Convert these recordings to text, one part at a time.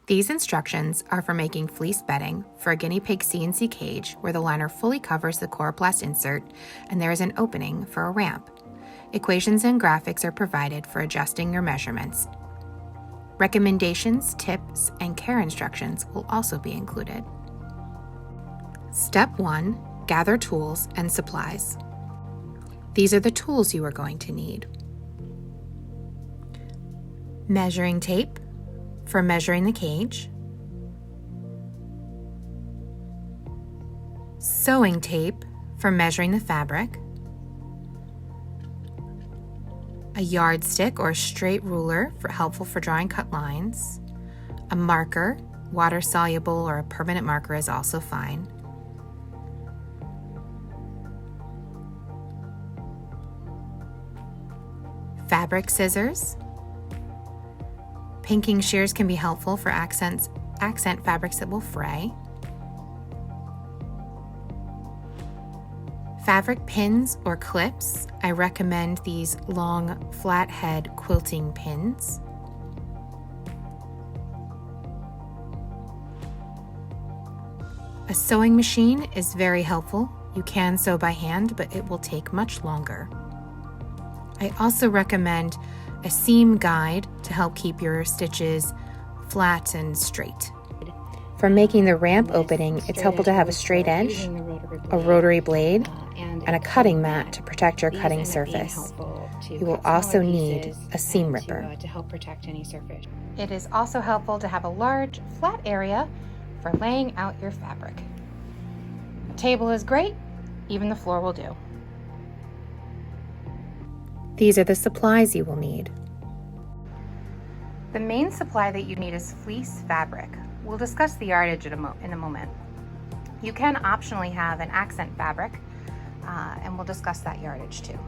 These instructions are for making fleece bedding for a guinea pig CNC cage where the liner fully covers the coroplast insert and there is an opening for a ramp. Equations and graphics are provided for adjusting your measurements. Recommendations, tips, and care instructions will also be included. Step 1. Gather tools and supplies. These are the tools you are going to need. Measuring tape for measuring the cage. Sewing tape for measuring the fabric. A yardstick or straight ruler helpful for drawing cut lines. A marker, water soluble or a permanent marker is also fine. Fabric scissors. Pinking shears can be helpful for accent fabrics that will fray. Fabric pins or clips. I recommend these long flathead quilting pins. A sewing machine is very helpful. You can sew by hand, but it will take much longer. I also recommend a seam guide to help keep your stitches flat and straight. For making the ramp opening, it's helpful to have a straight edge, a rotary blade, and a cutting mat to protect your cutting surface. You will also need a seam ripper. To help protect any surface. It is also helpful to have a large, flat area for laying out your fabric. A table is great, even the floor will do. These are the supplies you will need. The main supply that you need is fleece fabric. We'll discuss the yardage in a moment. You can optionally have an accent fabric, and we'll discuss that yardage too.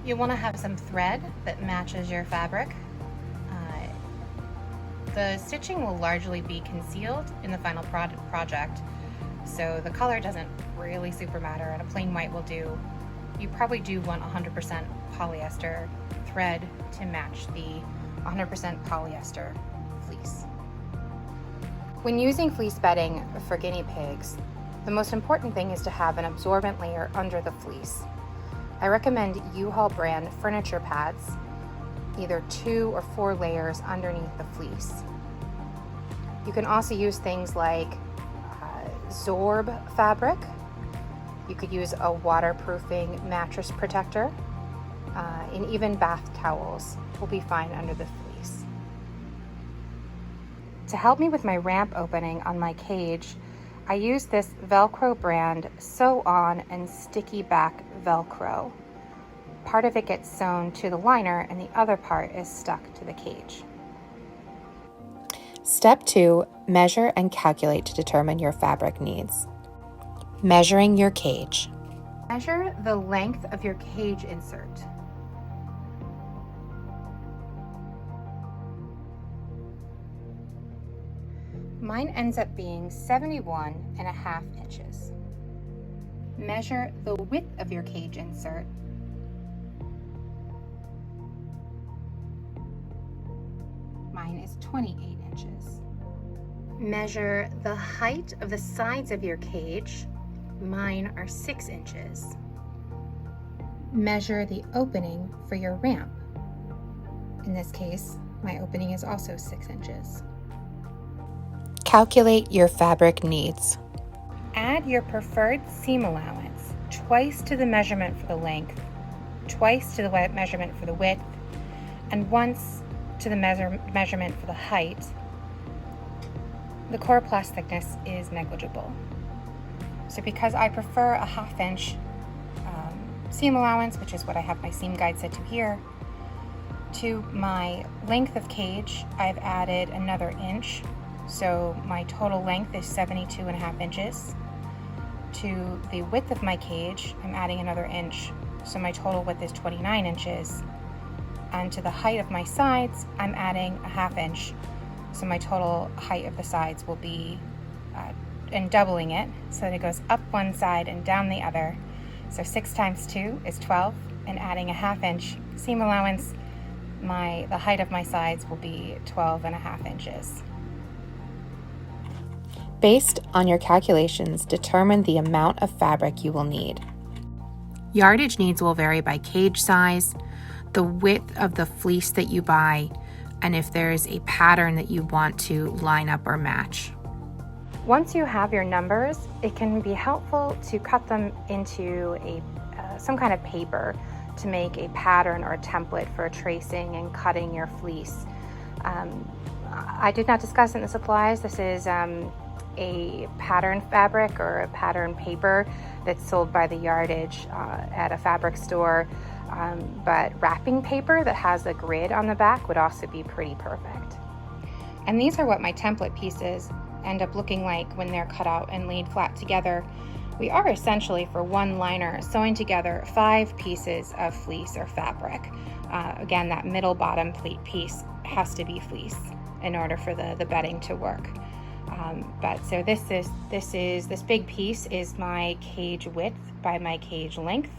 You want to have some thread that matches your fabric. The stitching will largely be concealed in the final project, so the color doesn't really super matter, and a plain white will do. You probably do want 100% polyester thread to match the 100% polyester fleece. When using fleece bedding for guinea pigs, the most important thing is to have an absorbent layer under the fleece. I recommend U-Haul brand furniture pads, either 2 or 4 layers underneath the fleece. You can also use things like Zorb fabric. You could use a waterproofing mattress protector, and even bath towels will be fine under the fleece. To help me with my ramp opening on my cage, I use this Velcro brand Sew On and Sticky Back Velcro. Part of it gets sewn to the liner and the other part is stuck to the cage. Step 2, measure and calculate to determine your fabric needs. Measuring your cage. Measure the length of your cage insert. Mine ends up being 71.5 inches. Measure the width of your cage insert. Mine is 28 inches. Measure the height of the sides of your cage. Mine are 6 inches. Measure the opening for your ramp. In this case, my opening is also 6 inches. Calculate your fabric needs. Add your preferred seam allowance, twice to the measurement for the length, twice to the measurement for the width, and once to the measurement for the height. The coroplast thickness is negligible. So because I prefer a 1/2 inch seam allowance, which is what I have my seam guide set to here, to my length of cage, I've added another inch. So my total length is 72.5 inches. To the width of my cage, I'm adding another inch. So my total width is 29 inches. And to the height of my sides, I'm adding a 1/2 inch. So my total height of the sides will be, and doubling it, so that it goes up one side and down the other. So 6 times 2 is 12, and adding a 1/2 inch seam allowance, the height of my sides will be 12.5 inches. Based on your calculations, determine the amount of fabric you will need. Yardage needs will vary by cage size, the width of the fleece that you buy, and if there is a pattern that you want to line up or match. Once you have your numbers, it can be helpful to cut them into some kind of paper to make a pattern or a template for tracing and cutting your fleece. I did not discuss in the supplies. This is a pattern fabric or a pattern paper that's sold by the yardage at a fabric store. But wrapping paper that has a grid on the back would also be pretty perfect. And these are what my template pieces end up looking like when they're cut out and laid flat together. We are essentially, for one liner, sewing together 5 pieces of fleece or fabric. Again, that middle bottom pleat piece has to be fleece in order for the bedding to work. But so this big piece is my cage width by my cage length.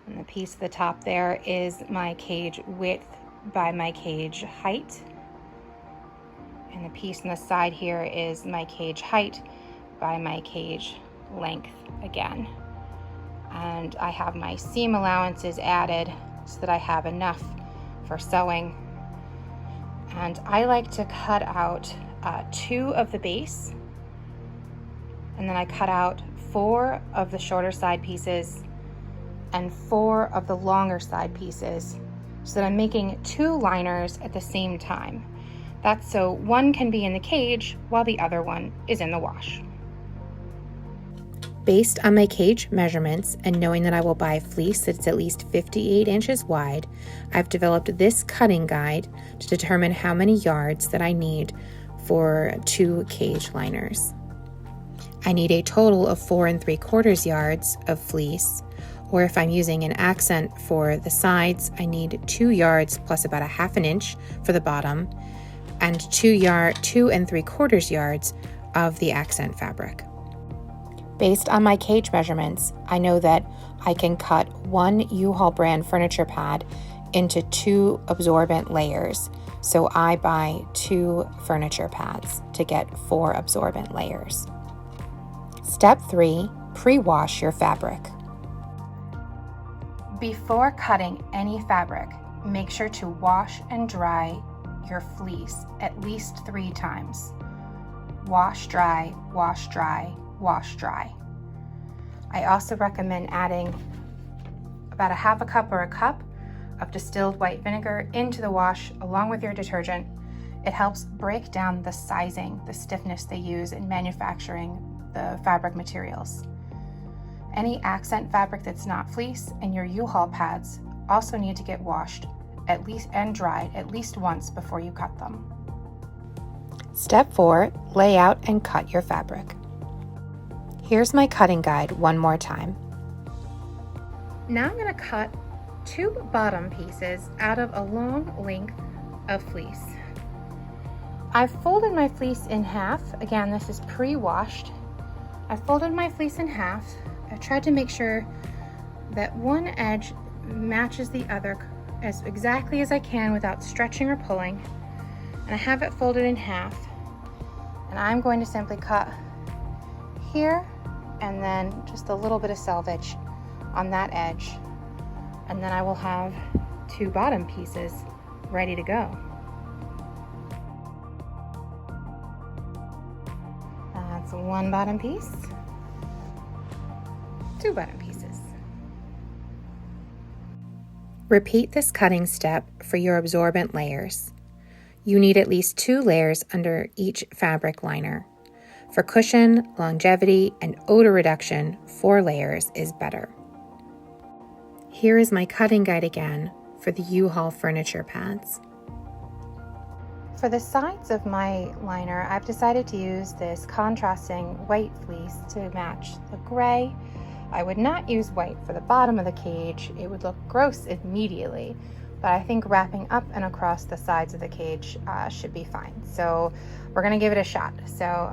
And the piece at the top there is my cage width by my cage height. And the piece on the side here is my cage height by my cage length again. And I have my seam allowances added so that I have enough for sewing. And I like to cut out 2 of the base, and then I cut out 4 of the shorter side pieces and 4 of the longer side pieces, so that I'm making 2 liners at the same time. That's so one can be in the cage while the other one is in the wash. Based on my cage measurements and knowing that I will buy fleece that's at least 58 inches wide, I've developed this cutting guide to determine how many yards that I need for 2 cage liners. I need a total of 4 3/4 yards of fleece, or if I'm using an accent for the sides, I need 2 yards plus about 1/2 inch for the bottom, and 2 3/4 yards of the accent fabric. Based on my cage measurements, I know that I can cut 1 U-Haul brand furniture pad into 2 absorbent layers. So I buy 2 furniture pads to get 4 absorbent layers. Step 3, pre-wash your fabric. Before cutting any fabric, make sure to wash and dry your fleece at least 3 times. Wash, dry, wash, dry, wash, dry. I also recommend adding about 1/2 cup or a cup of distilled white vinegar into the wash along with your detergent. It helps break down the sizing, the stiffness they use in manufacturing the fabric materials. Any accent fabric that's not fleece and your U-Haul pads also need to get washed at least and dried at least once before you cut them. Step 4, lay out and cut your fabric. Here's my cutting guide one more time. Now I'm going to cut 2 bottom pieces out of a long length of fleece. I've folded my fleece in half. Again, this is pre-washed. I folded my fleece in half. I tried to make sure that one edge matches the other as exactly as I can without stretching or pulling. And I have it folded in half. And I'm going to simply cut here and then just a little bit of selvage on that edge. And then I will have 2 bottom pieces ready to go. That's 1 bottom piece, 2 bottom pieces. Repeat this cutting step for your absorbent layers. You need at least 2 layers under each fabric liner. For cushion, longevity, and odor reduction, 4 layers is better. Here is my cutting guide again for the U-Haul furniture pads. For the sides of my liner, I've decided to use this contrasting white fleece to match the gray. I would not use white for the bottom of the cage. It would look gross immediately, but I think wrapping up and across the sides of the cage should be fine. So we're gonna give it a shot. So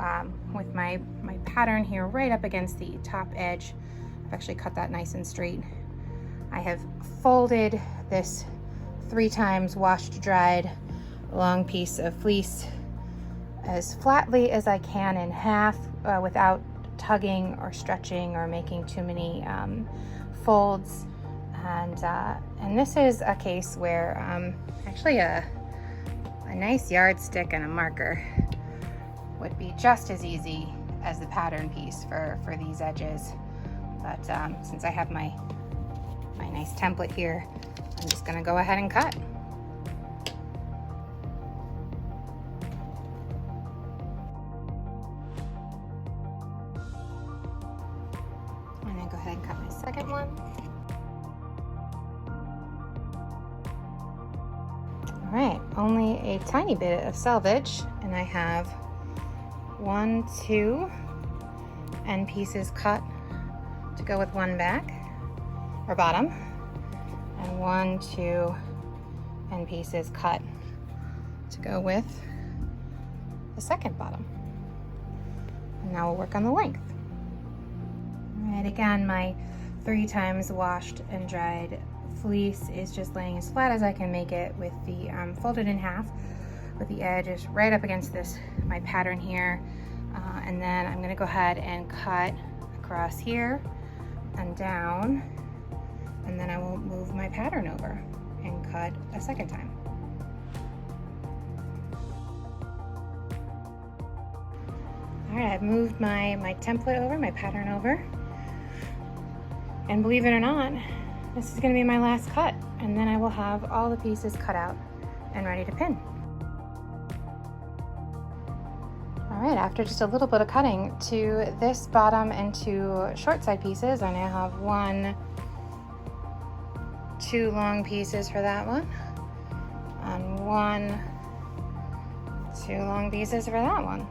with my pattern here right up against the top edge, I've actually cut that nice and straight. I have folded this 3 times, washed, dried, long piece of fleece as flatly as I can in half without tugging or stretching or making too many folds. And this is a case where actually a nice yardstick and a marker would be just as easy as the pattern piece for these edges. But since I have my nice template here, I'm just gonna go ahead and cut. And then go ahead and cut my second one. All right, only a tiny bit of selvage, and I have 1, 2 end pieces cut to go with one back or bottom, and 1, 2 end pieces cut to go with the second bottom. And now we'll work on the length. All right, again, my 3 times washed and dried fleece is just laying as flat as I can make it with the folded in half with the edges right up against my pattern here. And then I'm gonna go ahead and cut across here and down, and then I will move my pattern over and cut a second time. All right, I've moved my template over, my pattern over, and believe it or not, this is gonna be my last cut, and then I will have all the pieces cut out and ready to pin. All right, after just a little bit of cutting to this bottom and 2 short side pieces, I now have 1, 2 long pieces for that one, and 1, 2 long pieces for that one.